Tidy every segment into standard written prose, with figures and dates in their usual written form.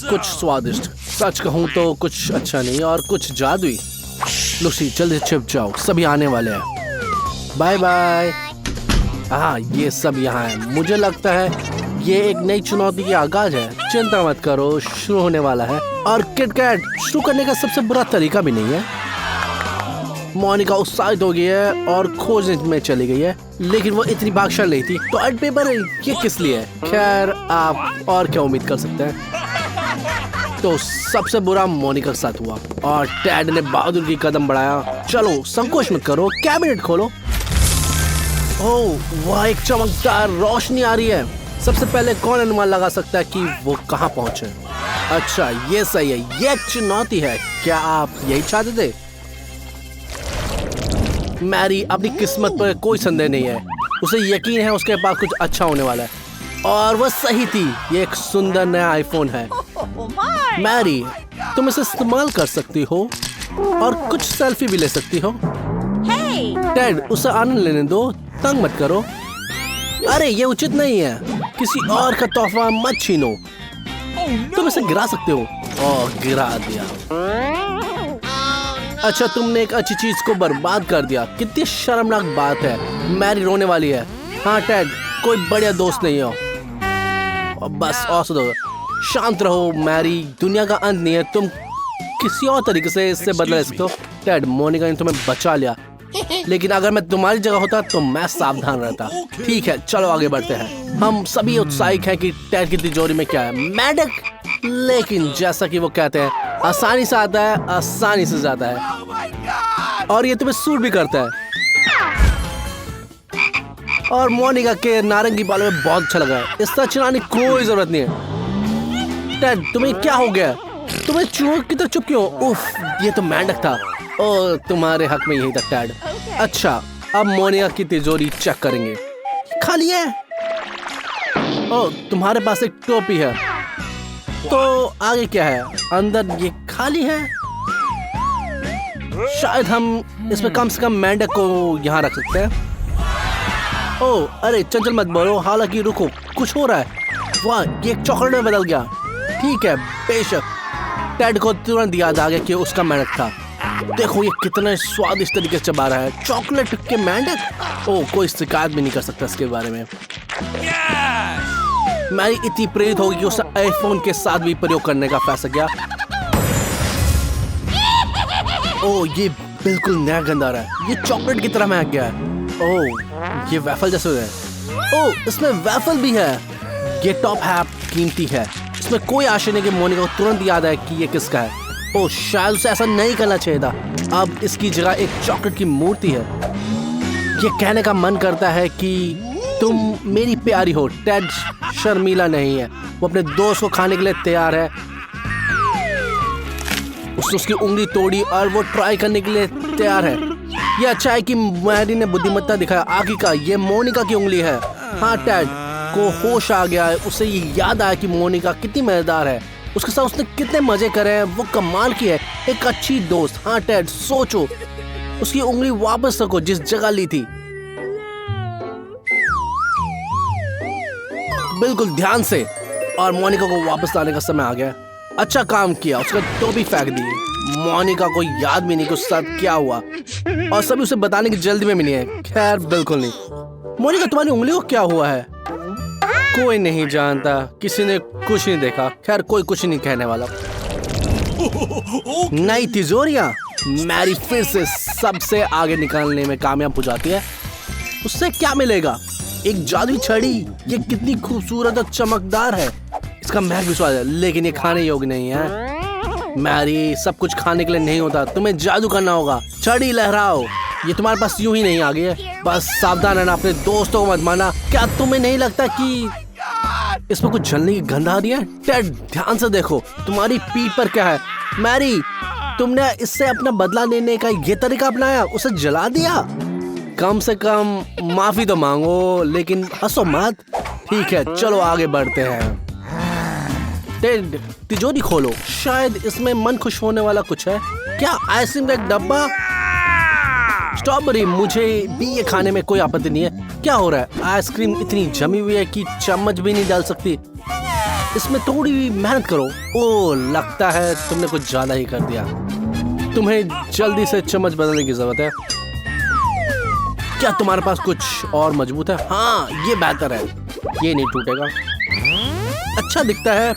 कुछ स्वादिष्ट। सच कहूँ तो कुछ अच्छा नहीं और कुछ जादुई। लूसी जल्दी छिप जाओ, सभी आने वाले हैं। Bye bye. हाँ, ये सब यहाँ है। मुझे लगता है ये एक नई चुनौती की आगाज है। चिंता मत करो, शुरू होने वाला है। और किटकैट शुरू करने का सबसे बुरा तरीका भी नहीं है। मोनिका उत्साहित हो गई है और खोजने में चली गई है, लेकिन वो इतनी भाग्यशाली थी। तो आर्ट पेपर ये किस लिए है? खैर, आप और क्या उम्मीद कर सकते हैं। तो सबसे बुरा मोनिका के साथ हुआ और टैड ने बहादुर की कदम बढ़ाया। चलो संकोच मत करो, कैबिनेट खोलो। ओह, वह एक चमकदार रोशनी आ रही है। सबसे पहले कौन अनुमान लगा सकता है कि वो कहाँ पहुंचे? अच्छा, ये सही है। ये एक चुनौती है। क्या आप यही चाहते थे? मैरी, अपनी किस्मत पर कोई संदेह नहीं है। उसे यकीन है उसके पास कुछ अच्छा होने वाला है। और वह सही थी। ये एक सुंदर नया आईफोन है। मैरी, तुम इसे इस्तेमाल कर सकती हो और कुछ सेल्फी भी ले सकती हो। टेड, उसे आनंद लेने दो, तंग मत करो। अरे, ये उचित नहीं है। किसी और का तोहफा मत छीनो। तुम इसे गिरा सकते हो। ओह, गिरा दिया। अच्छा, तुमने एक अच्छी चीज को बर्बाद कर दिया। कितनी शर्मनाक बात है। मैरी रोने वाली है। हाँ टेड, कोई बढ़िया दोस्त नहीं हो। और बस औसत शांत रहो मैरी, दुनिया का अंत नहीं है। तुम किसी और तरीके से इससे बदला सकते हो। टेड, मोनिका ने तुम्हें बचा लिया, लेकिन अगर मैं तुम्हारी जगह होता तो मैं सावधान रहता। ठीक है, चलो आगे बढ़ते हैं। हम सभी उत्साहित हैं कि टैड की तिजोरी में क्या है। मेंढक, लेकिन जैसा कि वो कहते हैं, आसानी से आता है, आसानी से जाता है। और ये तुम्हें सूट भी करता है। और मोनिका के नारंगी बालों में बहुत अच्छा लगा है। इस तरह चिल्लाने की कोई जरूरत नहीं है। टैड, तुम्हें क्या हो गया? तुम्हें चूहों की तरह चुप क्यों? उफ, ये तो मेंढक था। ओह, तुम्हारे हक में यही तक टैड। अच्छा, अब मोनिका की तिजोरी चेक करेंगे। खाली है। ओह, तुम्हारे पास एक टोपी है। तो आगे क्या है? अंदर ये खाली है। शायद हम इसमें कम से कम मेंढक को यहाँ रख सकते हैं। ओह, अरे चंचल मत बोलो, हालांकि रुको, कुछ हो रहा है। वाह, ये एक चॉकलेट में बदल गया। ठीक है, बेशक। टैड को तुरंत याद आ गया कि उसका मेंढक था। देखो ये कितना स्वादिष्ट तरीके से चबा रहा है। चॉकलेट के मेंढक। ओह, कोई शिकायत भी नहीं कर सकता इसके बारे में। मैरी इतनी प्रेरित होगी कि उसे आईफोन के साथ भी प्रयोग करने का फैसला किया। ओह, ये बिल्कुल नया गंध आ रहा है। ये चॉकलेट की तरह महक गया है। ओह, ये वैफल जैसे है। ओह, इसमें वैफल भी है। ये टॉप हैप कीमती है। इसमें कोई आशा नहीं कि मोनिका को तुरंत याद आए कि ये किसका है। ओह, शायद उसे ऐसा नहीं करना चाहिए था। अब इसकी जगह एक चॉकलेट की मूर्ति है। ये कहने का मन करता है कि तुम मेरी प्यारी हो। टेड शर्मीला नहीं है। वो अपने दोस्त को खाने के लिए तैयार है। उसने उसकी उंगली तोड़ी और वो ट्राई करने के लिए तैयार है। ये अच्छा है कि मैरी ने बुद्धिमत्ता दिखाया। आखिरकार ये मोनिका की उंगली है। हाँ, टेड को होश आ गया है। उसे ये याद आया कि मोनिका कितनी मजेदार है। उसके साथ उसने कितने मजे करे हैं। वो कमाल की है, एक अच्छी दोस्त। हाँ टेड, सोचो, उसकी उंगली वापस रखो जिस जगह ली थी। बिल्कुल ध्यान से। और मोनिका को वापस लाने का समय आ गया। अच्छा काम किया। उसका टोपी फेंक दी। मोनिका को याद भी नहीं कि उसके साथ क्या हुआ, और सभी उसे बताने की जल्दी में भी नहीं है। खैर, बिल्कुल नहीं। मोनिका, तुम्हारी उंगली को क्या हुआ है? कोई नहीं जानता, किसी ने कुछ नहीं देखा। खैर, कोई कुछ नहीं कहने वाला। नई तिजोरियां। मैरी फिर से सबसे आगे निकालने में कामयाब हो जाती है। उससे क्या मिलेगा? एक जादुई छड़ी। ये कितनी खूबसूरत और चमकदार है। इसका महक भी स्वाद है, लेकिन ये खाने योग्य नहीं है। मैरी, सब कुछ खाने के लिए नहीं होता। तुम्हें जादू करना होगा। छड़ी लहराओ। ये तुम्हारे पास यूं ही नहीं आ गई है। बस सावधान रहना, अपने दोस्तों को मत मारना। क्या तुम्हें नहीं लगता कि इसमें कुछ जलने की गंध आ रही है? टेड, ध्यान से देखो, तुम्हारी पीठ पर क्या है? मैरी, तुमने इससे अपना बदला लेने का ये तरीका अपनाया, उसे जला दिया। कम से कम माफी तो मांगो, लेकिन हंसो मत। ठीक है, चलो आगे बढ़ते हैं। टेड, तिजोरी खोलो। शायद इसमें मन खुश होने वाला कुछ है। क्या आइसक्रीम का एक डब्बा? स्ट्रॉबेरी, मुझे भी ये खाने में कोई आपत्ति नहीं है। क्या हो रहा है? आइसक्रीम इतनी जमी हुई है कि चम्मच भी नहीं डाल सकती। इसमें थोड़ी भी मेहनत करो। ओ, लगता है तुमने कुछ ज्यादा ही कर दिया। तुम्हें जल्दी से चम्मच बदलने की जरूरत है। क्या तुम्हारे पास कुछ और मजबूत है? हाँ, ये बेहतर है। ये नहीं टूटेगा। अच्छा दिखता है।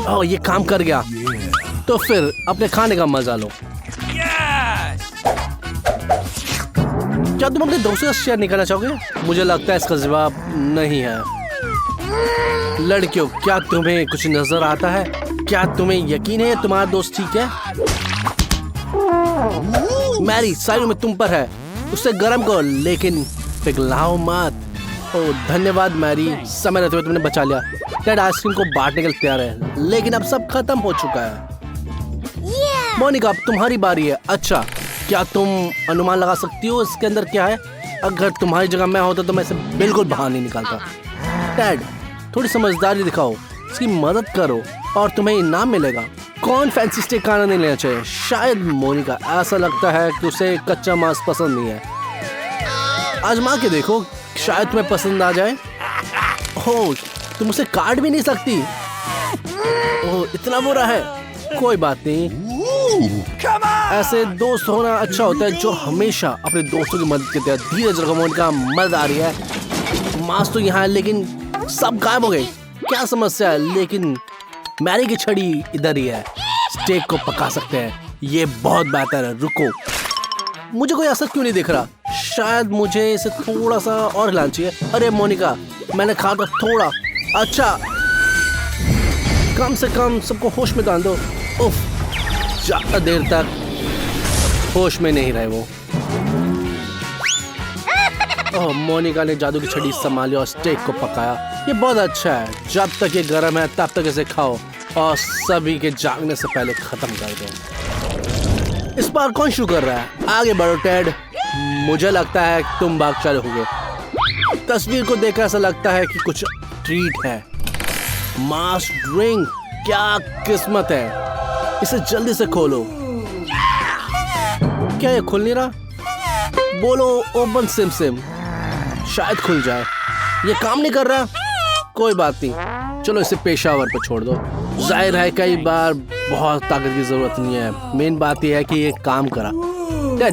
ओह, ये काम कर गया। तो फिर अपने खाने का मजा लो। क्या तुम अपने दोस्तों से शेयर नहीं करना चाहोगे? मुझे लगता है इसका जवाब नहीं है। लड़कियों, क्या तुम्हें कुछ नजर आता है? क्या तुम्हें यकीन है तुम्हारा दोस्त ठीक है? मैरी, साइड में तुम पर है। उसे गर्म करो, लेकिन पिघलाओ मत। ओह, धन्यवाद मैरी, समय रहते हुए तुमने बचा लिया। टेड आइसक्रीम को बांटने के लिए तैयार है, लेकिन अब सब खत्म हो चुका है। मोनिका, अब तुम्हारी बारी है। अच्छा, क्या तुम अनुमान लगा सकती हो इसके अंदर क्या है? अगर तुम्हारी जगह मैं होता तो मैं इसे बिल्कुल बाहर नहीं निकालता। टेड, थोड़ी समझदारी दिखाओ, इसकी मदद करो और तुम्हें इनाम मिलेगा। कौन फैंसी स्टेक खाना नहीं लेना चाहिए? शायद मोनिका। ऐसा लगता है कि उसे कच्चा मांस पसंद नहीं है। आजमा के देखो, शायद तुम्हें पसंद आ जाए। ओह, तुम उसे काट भी नहीं सकती। ओह, इतना बुरा है। कोई बात नहीं, ऐसे दोस्त होना अच्छा होता है जो हमेशा अपने दोस्तों की मदद करते हैं। धीरज रखो मोनिका, मदद आ रही है। मांस तो यहाँ है, लेकिन सब गायब हो गए। क्या समस्या है? लेकिन मैरी की छड़ी इधर ही है। स्टेक को पका सकते हैं। ये बहुत बेहतर है। रुको, मुझे कोई असर क्यों नहीं दिख रहा? शायद मुझे इसे थोड़ा सा और हिलाना चाहिए। अरे मोनिका, मैंने कहा था थोड़ा। अच्छा, कम से कम सबको होश में डाल दो। उफ, ज्यादा देर तक होश में नहीं रहे वो। ओह, मोनिका ने जादू की छड़ी संभाली और स्टेक को पकाया। ये बहुत अच्छा है। जब तक ये गर्म है तब तक इसे खाओ और सभी के जागने से पहले खत्म कर दो। इस बार कौन शुरू कर रहा है? आगे बढ़ो टेड। मुझे लगता है कि तुम भाग चले होगे। तस्वीर को देखकर ऐसा लगता है कि कुछ ट्रीट है। मास ड्रिंक, क्या किस्मत है। इसे जल्दी से खोलो। क्या ये खुल नहीं रहा? बोलो ओपन सिम सिम, शायद खुल जाए। ये काम नहीं कर रहा। कोई बात नहीं, चलो इसे पेशावर पर छोड़ दो। जाहिर है कई बार बहुत ताकत की जरूरत नहीं है। मेन बात यह है कि ये काम करा।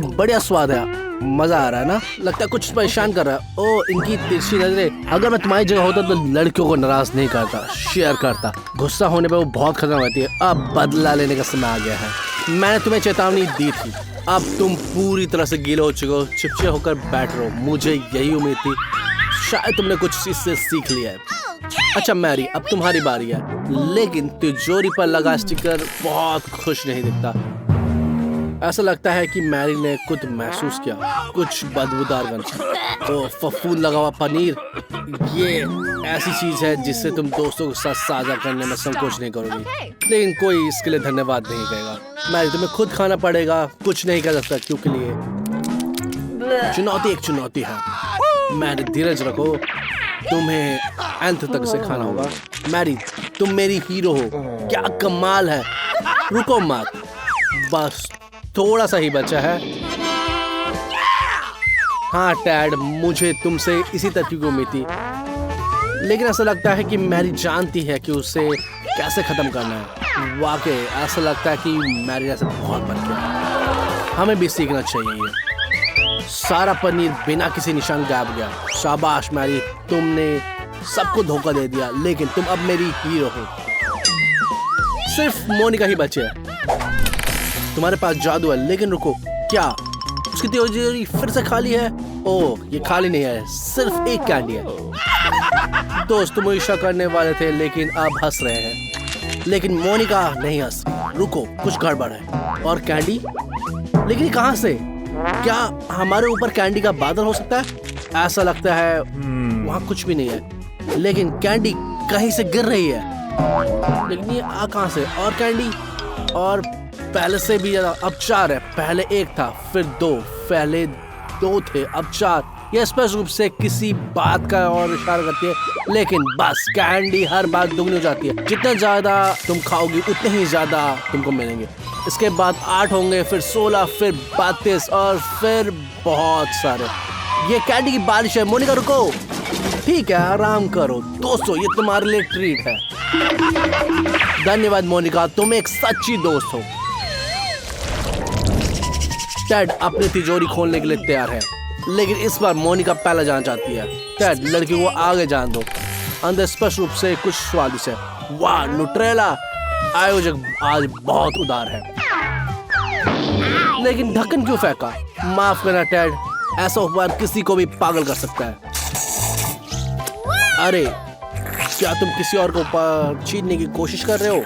बढ़िया स्वाद है, मजा आ रहा है ना? लगता है कुछ परेशान कर रहा है। ओ, इनकी तिरछी नजरें। अगर मैं तुम्हारी जगह होता तो लड़कियों को नाराज नहीं करता, शेयर करता। गुस्सा होने पे वो बहुत खतरनाक होती है। अब बदला लेने का समय आ गया है। मैंने तुम्हें चेतावनी दी थी। अब तुम पूरी तरह से गीले हो चुके हो। चिपचिपे होकर बैठ रहो। मुझे यही उम्मीद थी। शायद तुमने कुछ इससे सीख लिया है। अच्छा मैरी, अब तुम्हारी बारी है, लेकिन तिजोरी पर लगा स्टिकर बहुत खुश नहीं दिखता। ऐसा लगता है कि मैरी ने कुछ महसूस किया, कुछ बदबूदार गंध। तो फफूंद लगा हुआ पनीर, ये ऐसी चीज है जिससे तुम दोस्तों के साथ साझा करने में संकोच नहीं करोगी। लेकिन कोई इसके लिए धन्यवाद नहीं कहेगा। मैरी, तुम्हें खुद खाना पड़ेगा। कुछ नहीं कर सकता क्योंकि लिए चुनौती एक चुनौती है। मैरी, धीरज रखो, तुम्हें अंत तक से खाना होगा। मैरी, तुम मेरी हीरो हो। क्या कमाल है। रुको मत, बस थोड़ा सा ही बचा है। हाँ टैड, मुझे तुमसे इसी तरह की उम्मीद थी, लेकिन ऐसा लगता है कि मैरी जानती है कि उसे कैसे खत्म करना है। वाकई ऐसा लगता है कि मैरी ऐसे बहुत बन गया। हमें भी सीखना चाहिए। सारा पनीर बिना किसी निशान गायब गया। शाबाश मैरी, तुमने सबको धोखा दे दिया, लेकिन तुम अब मेरी हीरो हो। सिर्फ मोनिका ही बचे है। तुम्हारे पास जादू है, लेकिन रुको, क्या उसकी तिजोरी फिर से खाली है? ओह, ये खाली नहीं है, सिर्फ एक कैंडी है। दोस्त तुम ईर्ष्या करने वाले थे, लेकिन अब हंस रहे हैं। लेकिन मोनिका नहीं हंस। रुको, कुछ गड़बड़ है। और कैंडी? लेकिन ये कहां से? क्या हमारे ऊपर कैंडी का बादल हो सकता है? ऐसा लगता है वहाँ कुछ भी नहीं है, लेकिन कैंडी कहीं से गिर रही है। लेकिन ये आ कहां से? और कैंडी, और पहले से भी ज्यादा। अब 4 है। पहले 1 था, फिर 2, पहले 2 थे, अब 4। यह स्पष्ट रूप से किसी बात का और इशारा करती है, लेकिन बस कैंडी हर बार दुगनी हो जाती है। जितना ज्यादा तुम खाओगी उतने ही ज्यादा तुमको मिलेंगे। इसके बाद 8 होंगे, फिर 16, फिर 32 और फिर बहुत सारे। ये कैंडी की बारिश है। मोनिका रुको, ठीक है, आराम करो दोस्तों, ये तुम्हारे लिए ट्रीट है। धन्यवाद मोनिका, तुम एक सच्ची दोस्त हो। टेड अपनी तिजोरी खोलने के लिए तैयार है, लेकिन इस बार मोनिका पहले जाना चाहती है। टेड लड़की को आगे जान दो, अंदर स्पष्ट रूप से कुछ स्वादिष्ट है। वाह न्यूट्रेला, आयोजक आज बहुत उदार है। लेकिन ढक्कन क्यों फेंका? माफ करना टेड, ऐसा उपहार किसी को भी पागल कर सकता है। अरे क्या तुम किसी और को उपहार छीनने की कोशिश कर रहे हो?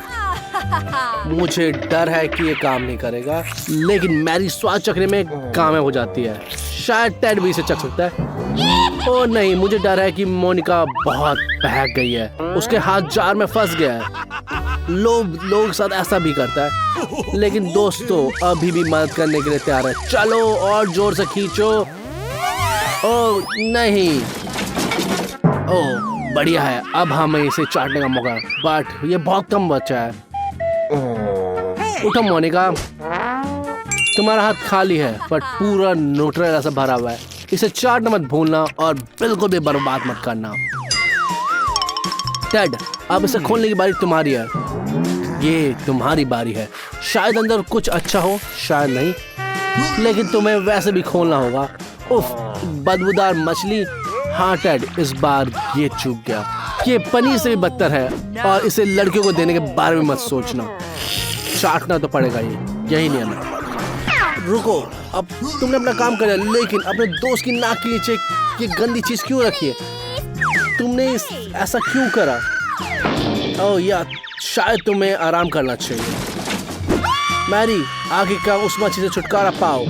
मुझे डर है कि ये काम नहीं करेगा, लेकिन मैरी स्वाद चखने में कामयाब हो जाती है। शायद टेड भी इसे चख सकता है। ओ नहीं, मुझे डर है कि मोनिका बहुत बहक गई है, उसके हाथ जार में फंस गया है। लोग साथ ऐसा भी करता है, लेकिन दोस्तों अभी भी मदद करने के लिए तैयार है। चलो और जोर से खींचो। ओ नहीं, ओ बढ़िया है, अब हमें इसे चाटने का मौका, बट ये बहुत कम बचा है। उठो मोनिका, तुम्हारा हाथ खाली है पर पूरा न्यूट्रेला से भरा हुआ है। इसे चाटना मत भूलना और बिल्कुल भी बर्बाद मत करना। टेड, अब इसे खोलने की बारी तुम्हारी है। ये तुम्हारी बारी है। शायद अंदर कुछ अच्छा हो, शायद नहीं, लेकिन तुम्हें वैसे भी खोलना होगा। उफ, बदबूदार मछली। हाँ टेड, इस बार ये चूक गया। ये पनीर से भी बदतर है और इसे लड़कियों को देने के बारे में मत सोचना। चाटना तो पड़ेगा, यही नियम है। रुको, अब तुमने अपना काम कर लिया, लेकिन अपने दोस्त की नाक के नीचे ये गंदी चीज क्यों रखी है? तुमने ऐसा क्यों करा? ओह यार, शायद तुम्हें आराम करना चाहिए। मैरी, आगे का उस मछली से छुटकारा पाओ।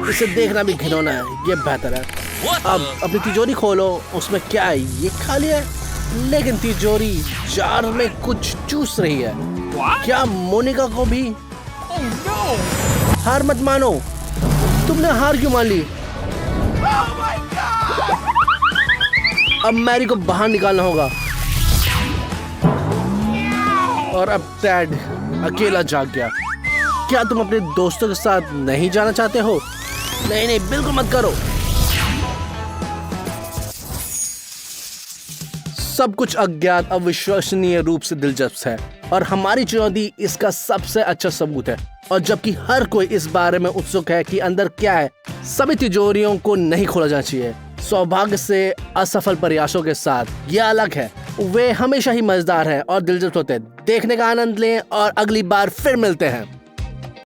इसे देखना भी घिनौना है, ये बेहतर है। अब अपनी तिजोरी खोलो, उसमें क्या है? ये खाली है, लेकिन तिजोरी जार में कुछ चूस रही है। क्या मोनिका को भी? हार मत मानो। तुमने हार क्यों मान ली? अब मैरी को बाहर निकालना होगा और अब टेड अकेला जाग गया। क्या तुम अपने दोस्तों के साथ नहीं जाना चाहते हो? नहीं नहीं, बिल्कुल मत करो। सब कुछ अज्ञात अविश्वसनीय रूप से दिलचस्प है और हमारी चुनौती इसका सबसे अच्छा सबूत है। और जबकि हर कोई इस बारे में उत्सुक है कि अंदर क्या है, सभी तिजोरियों को नहीं खोला जाना चाहिए। सौभाग्य से असफल प्रयासों के साथ ये अलग है। वे हमेशा ही मजेदार हैं और दिलचस्प होते हैं। देखने का आनंद लें और अगली बार फिर मिलते हैं।